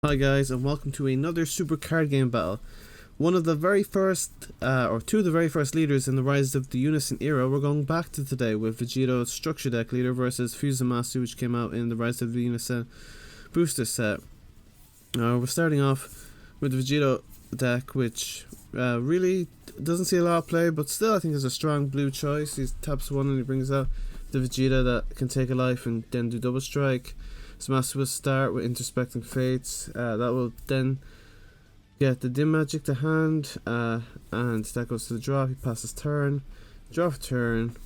Hi guys, and welcome to another Super Card Game battle. One of the very first, or two of the very first leaders in the Rise of the Unison era we're going back to today with Vegito's Structure Deck leader versus Fusamasu, which came out in the Rise of the Unison booster set. We're starting off with the Vegito deck, which really doesn't see a lot of play, but still I think is a strong blue choice. He taps one and he brings out the Vegeta that can take a life and then do double strike. Zamasu will start with Introspecting Fates. That will then get the Dim Magic to hand, and that goes to the draw. He passes turn, draw for turn,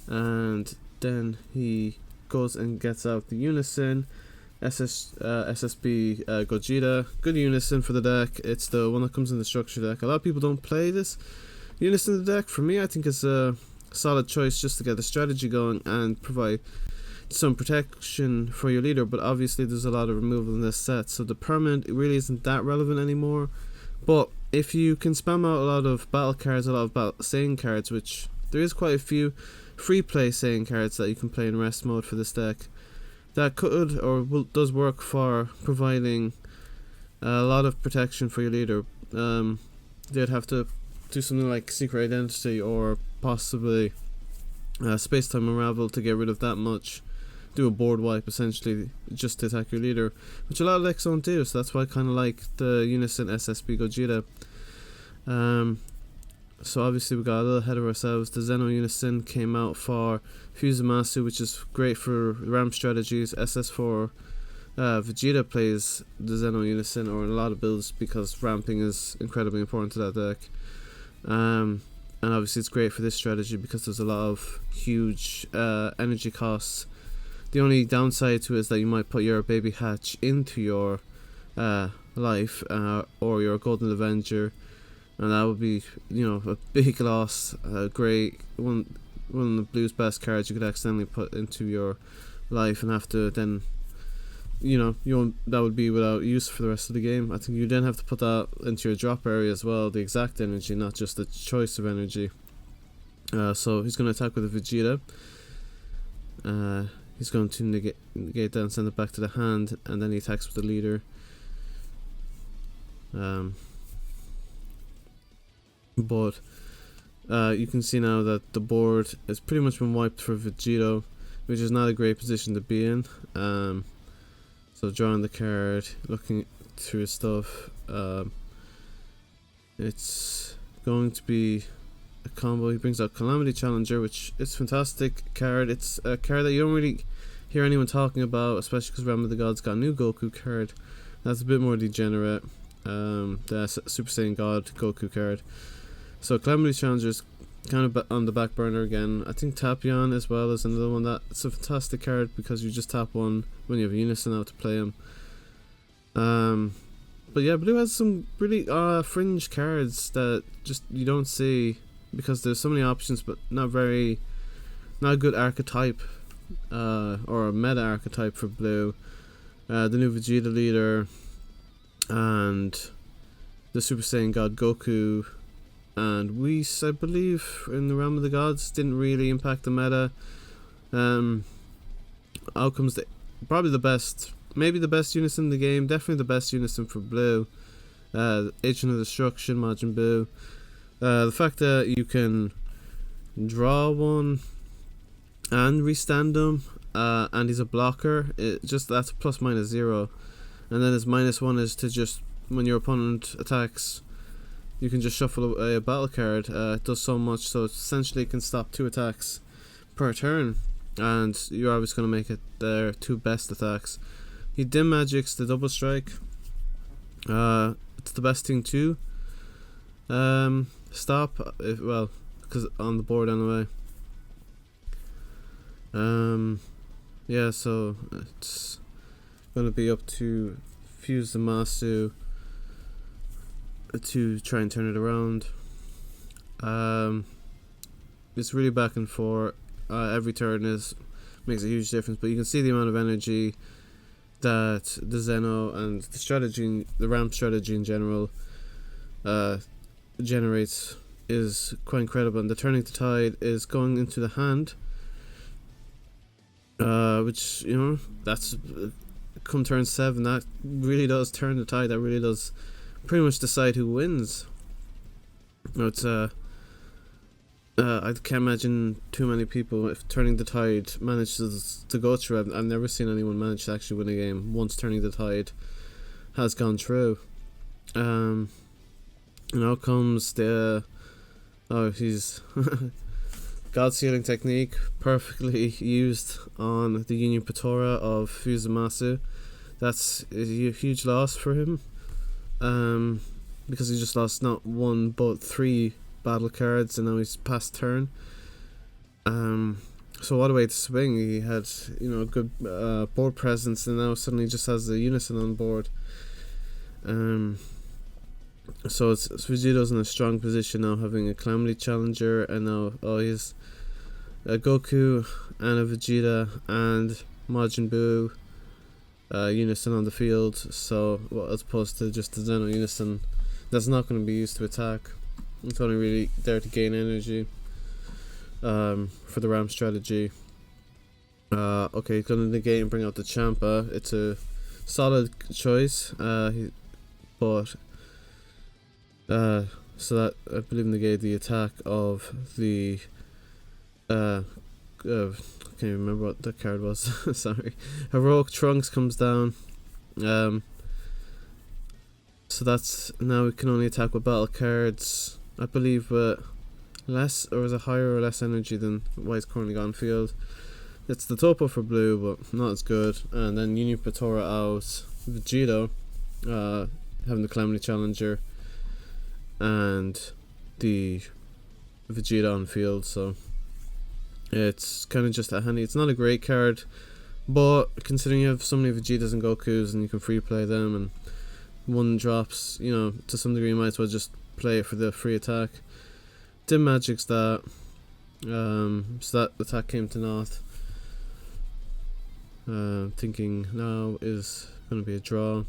and then he goes and gets out the Unison. SSB Gogeta. Good Unison for the deck. It's the one that comes in the structure deck. A lot of people don't play this Unison in the deck. For me, I think it's a solid choice just to get the strategy going and provide some protection for your leader, but obviously there's a lot of removal in this set, so the permanent really isn't that relevant anymore. But if you can spam out a lot of battle cards, a lot of battle Saiyan cards, which there is quite a few free play Saiyan cards that you can play in rest mode for this deck, that could or does work for providing a lot of protection for your leader. They'd have to do something like Secret Identity or possibly Space-Time Unravel to get rid of that much. Do a board wipe essentially just to attack your leader, which a lot of decks don't do, so that's why I kind of like the Unison SSB Gogeta. So obviously we got a little ahead of ourselves. The Zeno Unison came out for Fusamasu, which is great for ramp strategies. SS4 Vegeta plays the Zeno Unison or in a lot of builds because ramping is incredibly important to that deck. And obviously it's great for this strategy because there's a lot of huge energy costs. The only downside to it is that you might put your baby hatch into your life or your Golden Avenger, and that would be, a big loss. Great one of the blue's best cards you could accidentally put into your life and have to then, that would be without use for the rest of the game. I think you then have to put that into your drop area as well, the exact energy, not just the choice of energy. So he's going to attack with a Vegeta. He's going to negate that and send it back to the hand, and then he attacks with the leader. But you can see now that the board has pretty much been wiped for Vegito, which is not a great position to be in. So drawing the card, looking through his stuff, it's going to be a combo. He brings out Calamity Challenger, which is a fantastic card. It's a card that you don't really hear anyone talking about, especially because Realm of the Gods got a new Goku card that's a bit more degenerate, the Super Saiyan God Goku card. So Calamity Challenger is kind of on the back burner again. I think Tapion as well is another one that's a fantastic card because you just tap one when you have a Unison out to play him. But yeah, Blue has some really fringe cards that just you don't see because there's so many options, but not a good archetype or a meta archetype for Blue. The new Vegeta leader and the Super Saiyan God Goku and Whis, I believe, in the Realm of the Gods didn't really impact the meta. Outcomes, probably the best, maybe the best Unison in the game, definitely the best Unison for Blue. Agent of Destruction, Majin Buu. The fact that you can draw one and restand him, and he's a blocker, that's plus minus 0. And then his minus 1 is to just, when your opponent attacks, you can just shuffle away a battle card. It does so much, so it essentially can stop 2 attacks per turn, and you're always going to make it their 2 best attacks. He dim magics the double strike. It's the best thing too. Stop, because on the board anyway. Yeah, so it's gonna be up to Fusamasu to try and turn it around. It's really back and forth. Every turn makes a huge difference, but you can see the amount of energy that the Zeno and the ramp strategy in general generates is quite incredible. And the Turning the Tide is going into the hand, which that's come turn 7, that really does turn the tide. That really does pretty much decide who wins. It's I can't imagine too many people, if Turning the Tide manages to go through. I've never seen anyone manage to actually win a game once Turning the Tide has gone through. And out comes the he's God Sealing Technique, perfectly used on the Union Patora of Fusamasu. That's a huge loss for him, because he just lost not one but 3 battle cards, and now he's past turn. So what a way to swing. He had, a good board presence, and now suddenly just has the Unison on board. So it's Vegito's in a strong position now, having a Calamity Challenger, and now he's a Goku and a Vegeta and Majin Buu Unison on the field. So as opposed to just the Zeno Unison that's not going to be used to attack. It's only really there to gain energy for the Ram strategy. Okay, he's going to negate and bring out the Champa. It's a solid choice, but so that I believe negated the attack of the I can't even remember what the card was. Sorry. Heroic Trunks comes down. So that's, now we can only attack with battle cards, I believe, with less, or is it higher or less energy than what he's currently got on field. It's the topo for blue, but not as good. And then Union Patora out, Vegito having the Calamity Challenger, and the Vegeta on field. So it's kind of just a handy. It's not a great card, but considering you have so many Vegetas and Gokus and you can free play them, and one drops, to some degree you might as well just play it for the free attack. Dim Magic's that. So that attack came to naught. Thinking now is going to be a draw.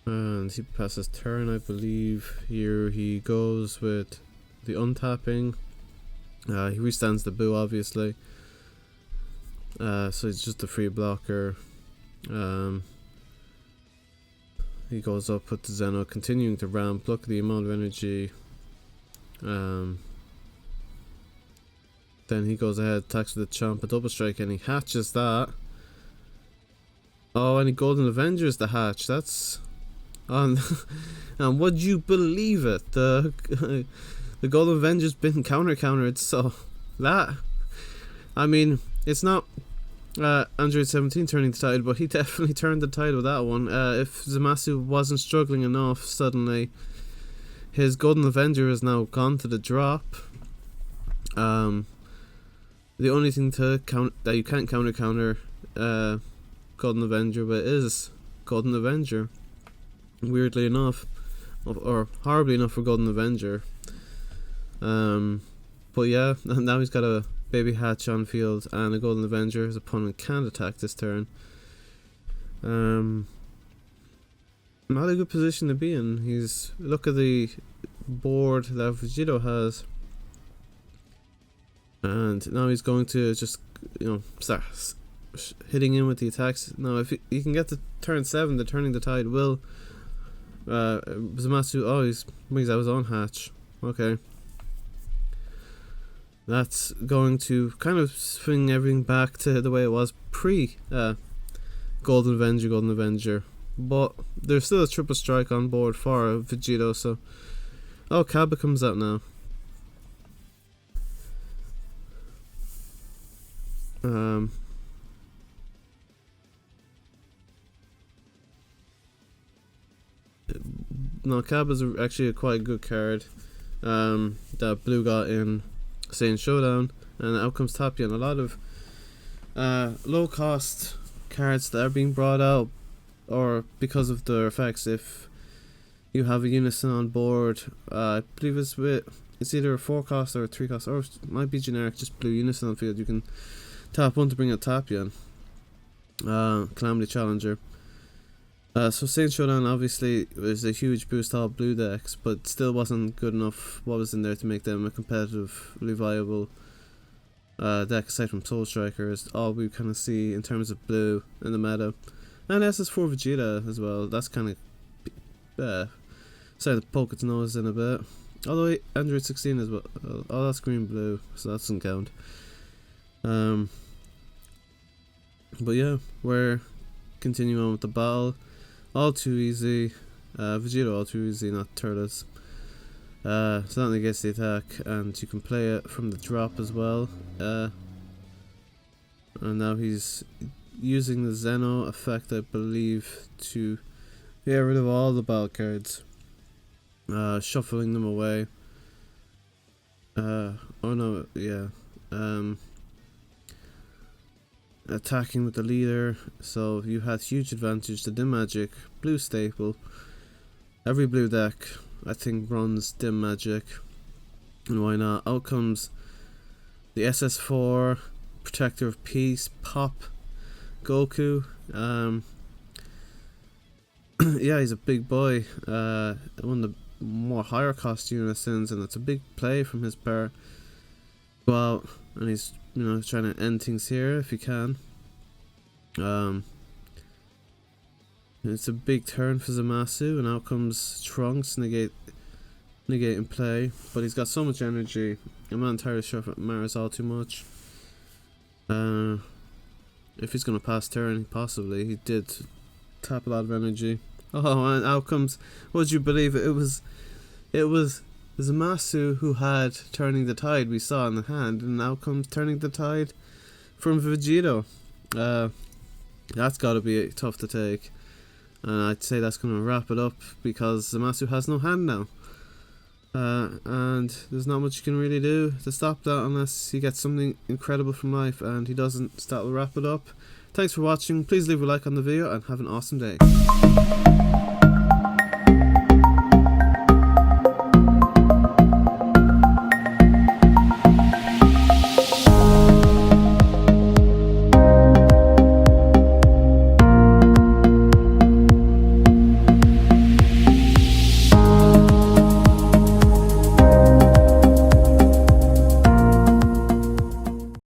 And he passes turn, I believe. Here he goes with the untapping. He restands the Buu, obviously. So it's just a free blocker. He goes up with the Zeno, continuing to ramp. Look at the amount of energy. Then he goes ahead, attacks with the Champa double strike, and he hatches that. Oh, and he Golden Avengers the hatch. That's on. And would you believe it? The Golden Avengers been countered, so that, I mean, it's not Android 17 turning the tide, but he definitely turned the tide with that one. If Zamasu wasn't struggling enough, suddenly his Golden Avenger is now gone to the drop. The only thing to count that you can't counter Golden Avenger with is Golden Avenger. Weirdly enough, or horribly enough for Golden Avenger. But yeah, now he's got a Baby Hatch on field and a Golden Avenger. His opponent can't attack this turn. Not a good position to be in. Look at the board that Vegito has, and now he's going to just start hitting in with the attacks. Now if he can get to turn 7, the Turning the Tide will Zamasu, he brings out his own hatch. Okay, that's going to kind of swing everything back to the way it was pre Golden Avenger, but there's still a triple strike on board for Vegito. So Cabba comes out now. No, Cabba's actually a quite good card that Blue got in Saiyan Showdown, and out comes Tapion. A lot of low cost cards that are being brought out, or because of their effects. If you have a Unison on board, I believe it's either a 4 cost or a 3 cost, or it might be generic, just Blue Unison on field. You can tap 1 to bring out Tapion, Calamity Challenger. So Saiyan Showdown obviously was a huge boost to all blue decks, but still wasn't good enough what was in there to make them a competitively viable deck aside from Soul Striker is all we kind of see in terms of blue in the meta. And SS4 Vegeta as well. That's kind of starting to poke its nose in a bit. Although Android 16 as well. Oh, that's green blue, so that doesn't count. But yeah, we're continuing on with the battle. All too easy. Vegeta all too easy, not Turles. So that negates the attack, and you can play it from the drop as well. And now he's using the Zeno effect, I believe, to get rid of all the battle cards. Shuffling them away. Oh no, yeah. Attacking with the leader, so you had huge advantage. The Dim Magic, blue staple. Every blue deck, I think, runs Dim Magic, and why not? Out comes the SS4, Protector of Peace, Pop, Goku. Yeah, he's a big boy. One of the more higher cost Unisons, and it's a big play from his part. Go out, and he's trying to end things here if he can. It's a big turn for Zamasu, and out comes Trunks, negate in play, but he's got so much energy. I'm not entirely sure if it matters all too much. If he's gonna pass turn, possibly. He did tap a lot of energy. Oh, and out comes, would you believe it? It was Zamasu who had Turning the Tide we saw in the hand, and out comes Turning the Tide from Vegito. That's gotta be tough to take. And I'd say that's going to wrap it up, because Zamasu has no hand now. And there's not much you can really do to stop that unless he gets something incredible from life, and he doesn't. So that will wrap it up. Thanks for watching. Please leave a like on the video and have an awesome day.